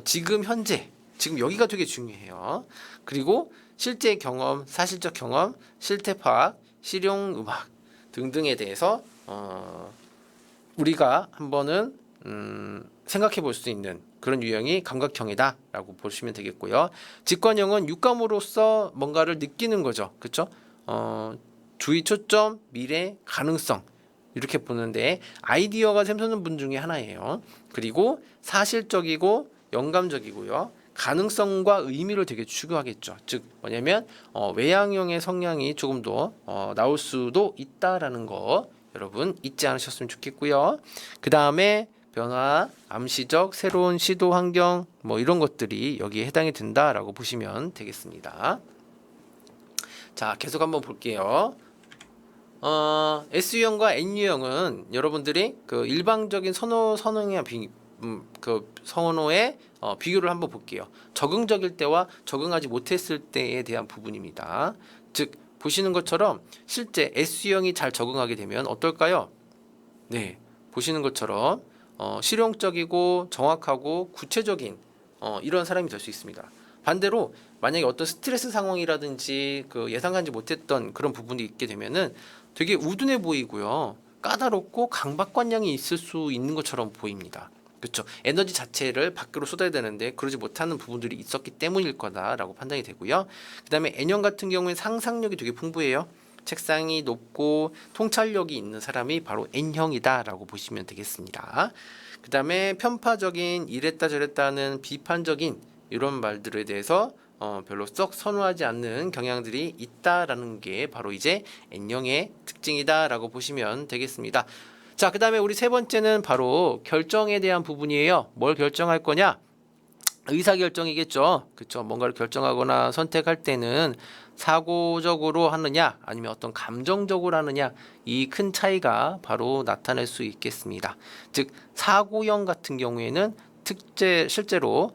지금 현재 지금 여기가 되게 중요해요. 그리고 실제 경험, 사실적 경험, 실태 파악, 실용 음악 등등에 대해서 우리가 한번은 생각해 볼 수 있는 그런 유형이 감각형이다라고 보시면 되겠고요. 직관형은 육감으로서 뭔가를 느끼는 거죠. 그렇죠? 주의 초점, 미래, 가능성 이렇게 보는데 아이디어가 샘솟는 분 중에 하나예요. 그리고 사실적이고 영감적이고요. 가능성과 의미를 되게 추구하겠죠. 즉 뭐냐면 외향형의 성향이 조금 더 나올 수도 있다라는 거 여러분 잊지 않으셨으면 좋겠고요. 그 다음에 변화, 암시적, 새로운 시도 환경 뭐 이런 것들이 여기에 해당이 된다라고 보시면 되겠습니다. 자, 계속 한번 볼게요. S유형과 N유형은 여러분들이 그 일방적인 선호의 선호의 비교를 한번 볼게요. 적응적일 때와 적응하지 못했을 때에 대한 부분입니다. 즉 보시는 것처럼 실제 S유형이 잘 적응하게 되면 어떨까요? 네, 보시는 것처럼 실용적이고 정확하고 구체적인 이런 사람이 될 수 있습니다. 반대로 만약에 어떤 스트레스 상황이라든지 그 예상하지 못했던 그런 부분이 있게 되면은 되게 우둔해 보이고요. 까다롭고 강박관념이 있을 수 있는 것처럼 보입니다. 그렇죠. 에너지 자체를 밖으로 쏟아야 되는데 그러지 못하는 부분들이 있었기 때문일 거다라고 판단이 되고요. 그 다음에 N형 같은 경우에 상상력이 되게 풍부해요. 책상이 높고 통찰력이 있는 사람이 바로 N형이다라고 보시면 되겠습니다. 그 다음에 편파적인 이랬다 저랬다 하는 비판적인 이런 말들에 대해서 별로 썩 선호하지 않는 경향들이 있다라는 게 바로 이제 N형의 특징이다라고 보시면 되겠습니다. 자, 그 다음에 우리 세 번째는 바로 결정에 대한 부분이에요. 뭘 결정할 거냐? 의사결정이겠죠. 그렇죠. 뭔가를 결정하거나 선택할 때는 사고적으로 하느냐 아니면 어떤 감정적으로 하느냐 이 큰 차이가 바로 나타날 수 있겠습니다. 즉 사고형 같은 경우에는 실제로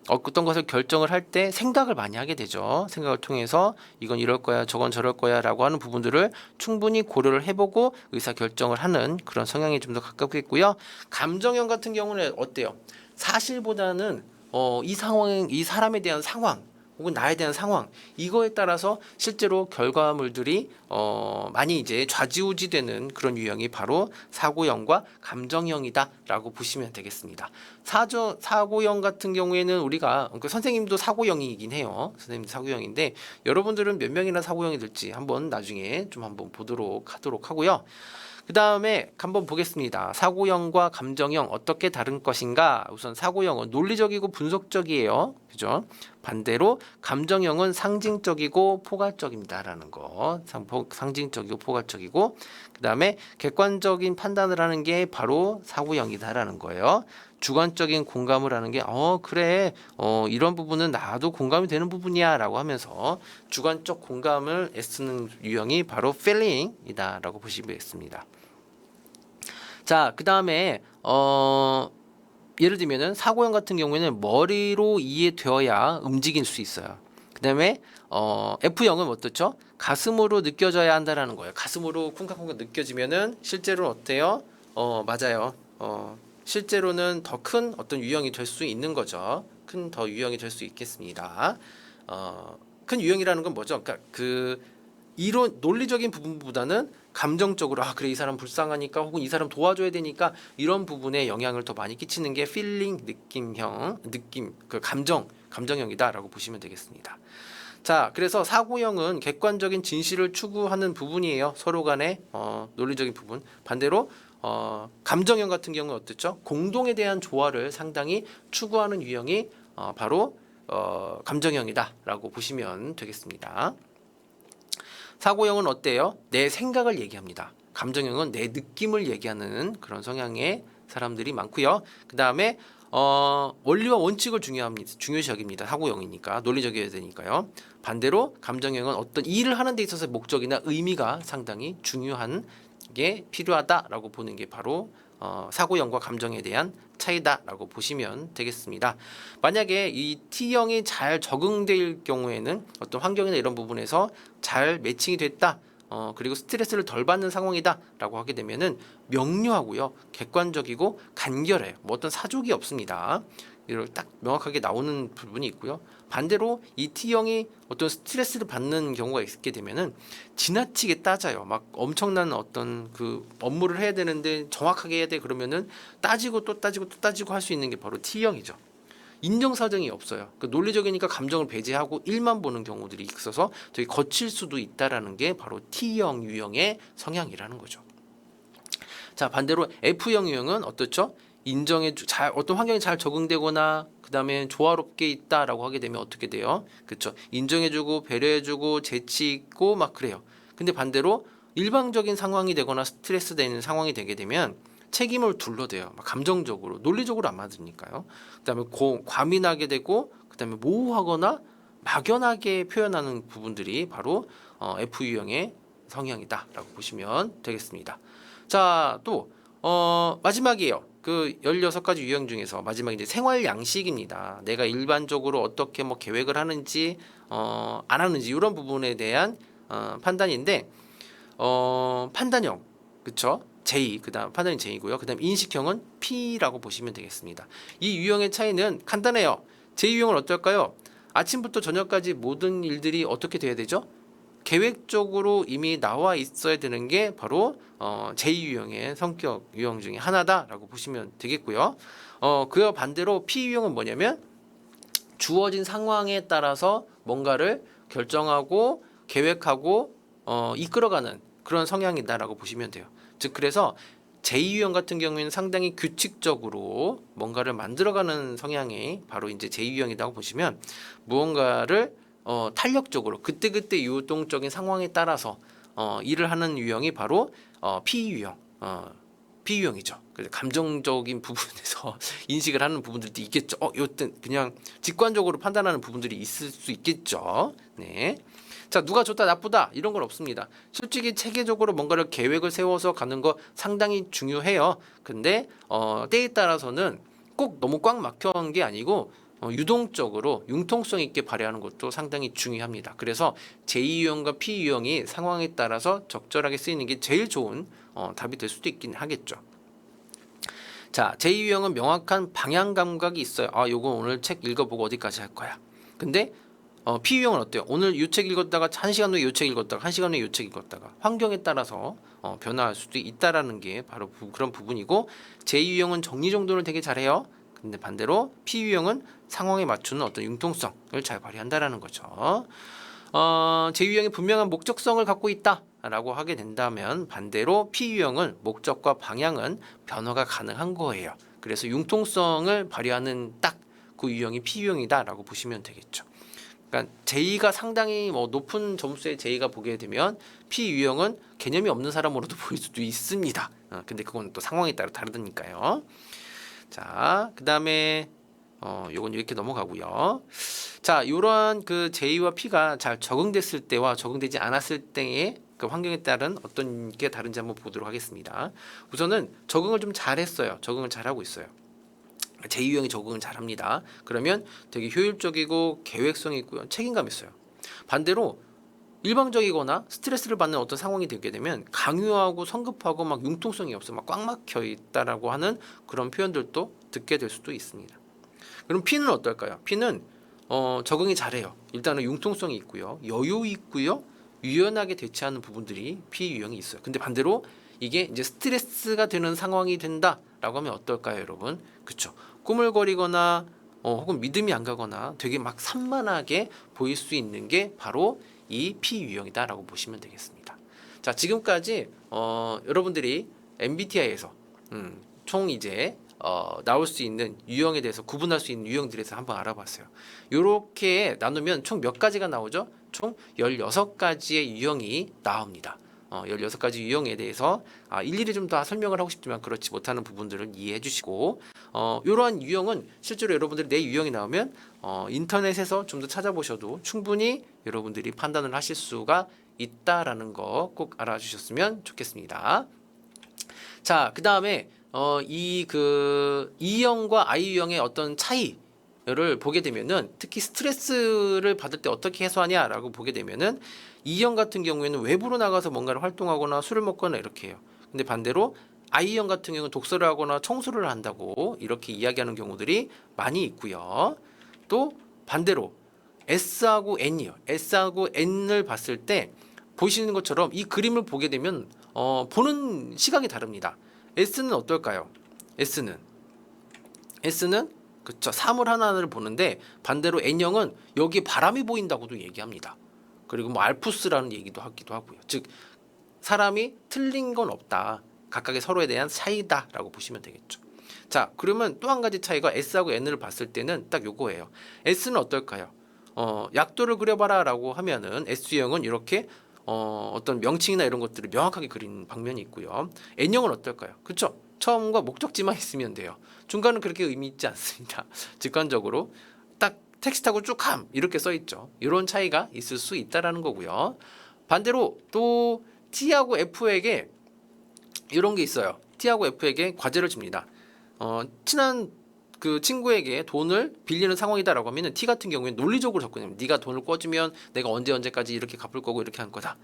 어떤 것을 결정을 할 때 생각을 많이 하게 되죠. 생각을 통해서 이건 이럴 거야 저건 저럴 거야 라고 하는 부분들을 충분히 고려를 해보고 의사결정을 하는 그런 성향이 좀 더 가깝겠고요. 감정형 같은 경우는 어때요? 사실보다는 이 사람에 대한 상황 혹은 나에 대한 상황 이거에 따라서 실제로 결과물들이 많이 이제 좌지우지되는 그런 유형이 바로 사고형과 감정형이다라고 보시면 되겠습니다. 사고형 같은 경우에는 우리가 선생님도 사고형이긴 해요. 선생님도 사고형인데 여러분들은 몇 명이나 사고형이 될지 한번 나중에 좀 한번 보도록 하도록 하고요. 그 다음에 한번 보겠습니다. 사고형과 감정형 어떻게 다른 것인가? 우선 사고형은 논리적이고 분석적이에요. 그죠? 반대로 감정형은 상징적이고 포괄적입니다라는 거. 상징적이고 포괄적이고 그 다음에 객관적인 판단을 하는 게 바로 사고형이다라는 거예요. 주관적인 공감을 하는 게 그래 이런 부분은 나도 공감이 되는 부분이야 라고 하면서 주관적 공감을 애쓰는 유형이 바로 feeling이다 라고 보시면 되겠습니다. 자, 그 다음에 예를 들면은 사고형 같은 경우에는 머리로 이해되어야 움직일 수 있어요. 그 다음에 F형은 어떻죠? 가슴으로 느껴져야 한다라는 거예요. 가슴으로 쿵쾅쿵쾅 느껴지면은 실제로는 어때요? 맞아요. 실제로는 더 큰 어떤 유형이 될 수 있는 거죠. 더 유형이 될 수 있겠습니다. 큰 유형이라는 건 뭐죠? 그러니까 그 이론 논리적인 부분보다는 감정적으로 그래 이 사람 불쌍하니까 혹은 이 사람 도와줘야 되니까 이런 부분에 영향을 더 많이 끼치는 게 feeling 그 감정형이다라고 보시면 되겠습니다. 자, 그래서 사고형은 객관적인 진실을 추구하는 부분이에요. 서로 간의 논리적인 부분. 반대로 감정형 같은 경우는 어떻죠? 공동에 대한 조화를 상당히 추구하는 유형이 바로 감정형이다라고 보시면 되겠습니다. 사고형은 어때요? 내 생각을 얘기합니다. 감정형은 내 느낌을 얘기하는 그런 성향의 사람들이 많고요. 그 다음에 원리와 원칙을 중요시 여깁니다. 사고형이니까 논리적이어야 되니까요. 반대로 감정형은 어떤 일을 하는 데 있어서 목적이나 의미가 상당히 중요한 게 필요하다라고 보는 게 바로 사고형과 감정에 대한 차이다라고 보시면 되겠습니다. 만약에 이 T형이 잘 적응될 경우에는 어떤 환경이나 이런 부분에서 잘 매칭이 됐다. 그리고 스트레스를 덜 받는 상황이다라고 하게 되면은 명료하고요, 객관적이고 간결해요. 뭐 어떤 사족이 없습니다. 이걸 딱 명확하게 나오는 부분이 있고요. 반대로 이 T형이 어떤 스트레스를 받는 경우가 있게 되면은 지나치게 따져요. 막 엄청난 어떤 그 업무를 해야 되는데 정확하게 해야 돼 그러면은 따지고 또 따지고 또 따지고 할 수 있는 게 바로 T형이죠. 인정사정이 없어요. 그 논리적이니까 감정을 배제하고 일만 보는 경우들이 있어서 되게 거칠 수도 있다라는 게 바로 T형 유형의 성향이라는 거죠. 자, 반대로 F형 유형은 어떻죠? 어떤 환경에 잘 적응되거나 그다음에 조화롭게 있다라고 하게 되면 어떻게 돼요? 그렇죠? 인정해주고 배려해주고 재치 있고 막 그래요. 근데 반대로 일방적인 상황이 되거나 스트레스 되는 상황이 되게 되면 책임을 둘러대요. 막 감정적으로, 논리적으로 안 맞으니까요. 그다음에 과민하게 되고 그다음에 모호하거나 막연하게 표현하는 부분들이 바로 F 유형의 성향이다라고 보시면 되겠습니다. 자, 또 마지막이에요. 그 16가지 유형 중에서 마지막 이제 생활 양식입니다. 내가 일반적으로 어떻게 뭐 계획을 하는지 안 하는지 이런 부분에 대한 판단인데 판단형 그쵸? J 그다음 판단형 J고요. 그다음 인식형은 P라고 보시면 되겠습니다. 이 유형의 차이는 간단해요. J 유형은 어떨까요? 아침부터 저녁까지 모든 일들이 어떻게 돼야 되죠? 계획적으로 이미 나와 있어야 되는 게 바로 제2유형의 성격 유형 중에 하나다라고 보시면 되겠고요. 그와 반대로 P유형은 뭐냐면 주어진 상황에 따라서 뭔가를 결정하고 계획하고 이끌어가는 그런 성향이다라고 보시면 돼요. 즉 그래서 제2유형 같은 경우에는 상당히 규칙적으로 뭔가를 만들어가는 성향이 바로 이제 제2유형이라고 보시면 무언가를 탄력적으로 그때그때 유동적인 상황에 따라서 일을 하는 유형이 바로 P유형, P유형이죠. 그래서 감정적인 부분에서 인식을 하는 부분들도 있겠죠. 요때 그냥 직관적으로 판단하는 부분들이 있을 수 있겠죠. 네. 자, 누가 좋다 나쁘다 이런 건 없습니다. 솔직히 체계적으로 뭔가를 계획을 세워서 가는 거 상당히 중요해요. 근데 때에 따라서는 꼭 너무 꽉 막혀온 게 아니고 유동적으로 융통성 있게 발휘하는 것도 상당히 중요합니다. 그래서 제2유형과 P유형이 상황에 따라서 적절하게 쓰이는 게 제일 좋은 답이 될 수도 있긴 하겠죠. 자, 제2유형은 명확한 방향 감각이 있어요. 요거 오늘 책 읽어보고 어디까지 할 거야. 근데 P유형은 어때요? 오늘 이 책 읽었다가 1시간 후에 이 책 읽었다가 1시간 후에 이 책 읽었다가 환경에 따라서 변화할 수도 있다라는 게 바로 그런 부분이고 제2유형은 정리정돈을 되게 잘해요. 근데 반대로 P유형은 상황에 맞추는 어떤 융통성을 잘 발휘한다라는 거죠. 제2유형이 분명한 목적성을 갖고 있다라고 하게 된다면 반대로 P유형은 목적과 방향은 변화가 가능한 거예요. 그래서 융통성을 발휘하는 딱 그 유형이 P유형이다라고 보시면 되겠죠. 그러니까 J가 상당히 높은 점수의 J가 보게 되면 P유형은 개념이 없는 사람으로도 보일 수도 있습니다. 근데 그건 또 상황에 따라 다르니까요. 자, 그다음에 요건 이렇게 넘어가고요. 자, 요러한 그 J와 P가 잘 적응됐을 때와 적응되지 않았을 때의 그 환경에 따른 어떤 게 다른지 한번 보도록 하겠습니다. 우선은 적응을 좀 잘했어요. 적응을 잘하고 있어요. 제2유형이 적응을 잘합니다. 그러면 되게 효율적이고 계획성이 있고요. 책임감 있어요. 반대로 일방적이거나 스트레스를 받는 어떤 상황이 되게 되면 강요하고 성급하고 막 융통성이 없어 막 꽉 막혀 있다라고 하는 그런 표현들도 듣게 될 수도 있습니다. 그럼 P는 어떨까요? P는 적응이 잘해요. 일단은 융통성이 있고요. 여유 있고요. 유연하게 대처하는 부분들이 P 유형이 있어요. 근데 반대로 이게 이제 스트레스가 되는 상황이 된다라고 하면 어떨까요, 여러분? 그쵸? 꾸물거리거나 혹은 믿음이 안 가거나 되게 막 산만하게 보일 수 있는 게 바로 이 P 유형이다라고 보시면 되겠습니다. 자, 지금까지 여러분들이 MBTI에서 총 이제 나올 수 있는 유형에 대해서 구분할 수 있는 유형들에 대해서 한번 알아봤어요. 이렇게 나누면 총 몇 가지가 나오죠? 총 16가지의 유형이 나옵니다. 16가지 유형에 대해서 일일이 좀 더 설명을 하고 싶지만 그렇지 못하는 부분들을 이해해 주시고 이러한 유형은 실제로 여러분들이 내 유형이 나오면 인터넷에서 좀 더 찾아보셔도 충분히 여러분들이 판단을 하실 수가 있다라는 거 꼭 알아주셨으면 좋겠습니다. 자, 그 다음에 이 그 E형과 I형의 어떤 차이를 보게 되면은 특히 스트레스를 받을 때 어떻게 해소하냐라고 보게 되면은 E형 같은 경우에는 외부로 나가서 뭔가를 활동하거나 술을 먹거나 이렇게 해요. 근데 반대로 I형 같은 경우는 독서를 하거나 청소를 한다고 이렇게 이야기하는 경우들이 많이 있고요. 또 반대로 S하고 N이요. S하고 N을 봤을 때 보시는 것처럼 이 그림을 보게 되면 보는 시각이 다릅니다. S는 어떨까요? S는 그쵸, 사물 하나를 보는데 반대로 N형은 여기에 바람이 보인다고도 얘기합니다. 그리고 뭐 알프스라는 얘기도 하기도 하고요. 즉 사람이 틀린 건 없다. 각각의 서로에 대한 차이다라고 보시면 되겠죠. 자, 그러면 또 한 가지 차이가 S하고 N을 봤을 때는 딱 요거예요. S는 어떨까요? 약도를 그려봐라라고 하면은 S형은 이렇게 어떤 명칭이나 이런 것들을 명확하게 그린 방면이 있고요. N형은 어떨까요? 그쵸? 처음과 목적지만 있으면 돼요. 중간은 그렇게 의미 있지 않습니다. 직관적으로 딱 텍스트하고 쭉 감 이렇게 써 있죠. 이런 차이가 있을 수 있다라는 거고요. 반대로 또 T하고 F에게 이런 게 있어요. T하고 F에게 과제를 줍니다. 친한 그 친구에게 돈을 빌리는 상황이다라고 하면은 T 같은 경우에는 논리적으로 접근합니다. 네가 돈을 꿔주면 내가 언제까지 이렇게 갚을 거고 이렇게 한 거다.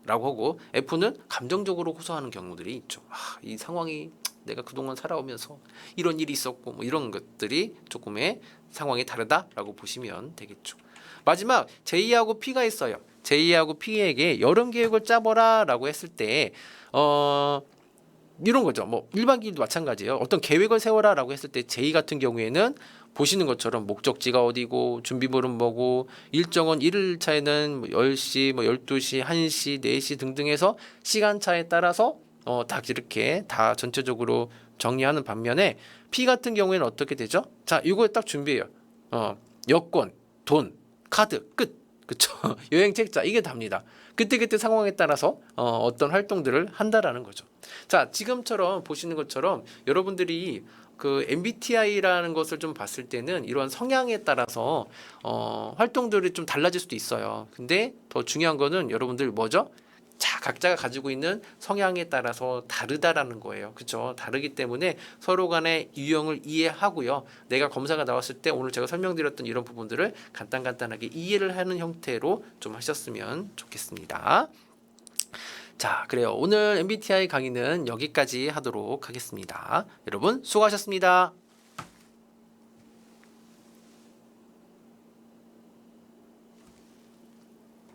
라고 하고 F는 감정적으로 호소하는 경우들이 있죠. 이 상황이 내가 그동안 살아오면서 이런 일이 있었고 뭐 이런 것들이 조금의 상황이 다르다라고 보시면 되겠죠. 마지막 J하고 P가 있어요. J하고 P에게 여름 계획을 짜보라라고 했을 때 이런 거죠. 뭐 일반 길도 마찬가지예요. 어떤 계획을 세워라라고 했을 때 J 같은 경우에는 보시는 것처럼 목적지가 어디고 준비물은 뭐고 일정은 1일차에는 뭐 10시, 뭐 12시, 1시, 4시 등등 해서 시간차에 따라서 딱 이렇게 다 전체적으로 정리하는 반면에 P 같은 경우에는 어떻게 되죠? 자, 이거 딱 준비해요. 여권, 돈, 카드, 끝. 그쵸? 여행 책자 이게 답니다. 그때그때 상황에 따라서 어떤 활동들을 한다라는 거죠. 자, 지금처럼 보시는 것처럼 여러분들이 그 MBTI라는 것을 좀 봤을 때는 이러한 성향에 따라서 활동들이 좀 달라질 수도 있어요. 근데 더 중요한 거는 여러분들 뭐죠? 자, 각자가 가지고 있는 성향에 따라서 다르다라는 거예요. 그렇죠? 다르기 때문에 서로 간의 유형을 이해하고요. 내가 검사가 나왔을 때 오늘 제가 설명드렸던 이런 부분들을 간단하게 이해를 하는 형태로 좀 하셨으면 좋겠습니다. 자, 그래요. 오늘 MBTI 강의는 여기까지 하도록 하겠습니다. 여러분 수고하셨습니다.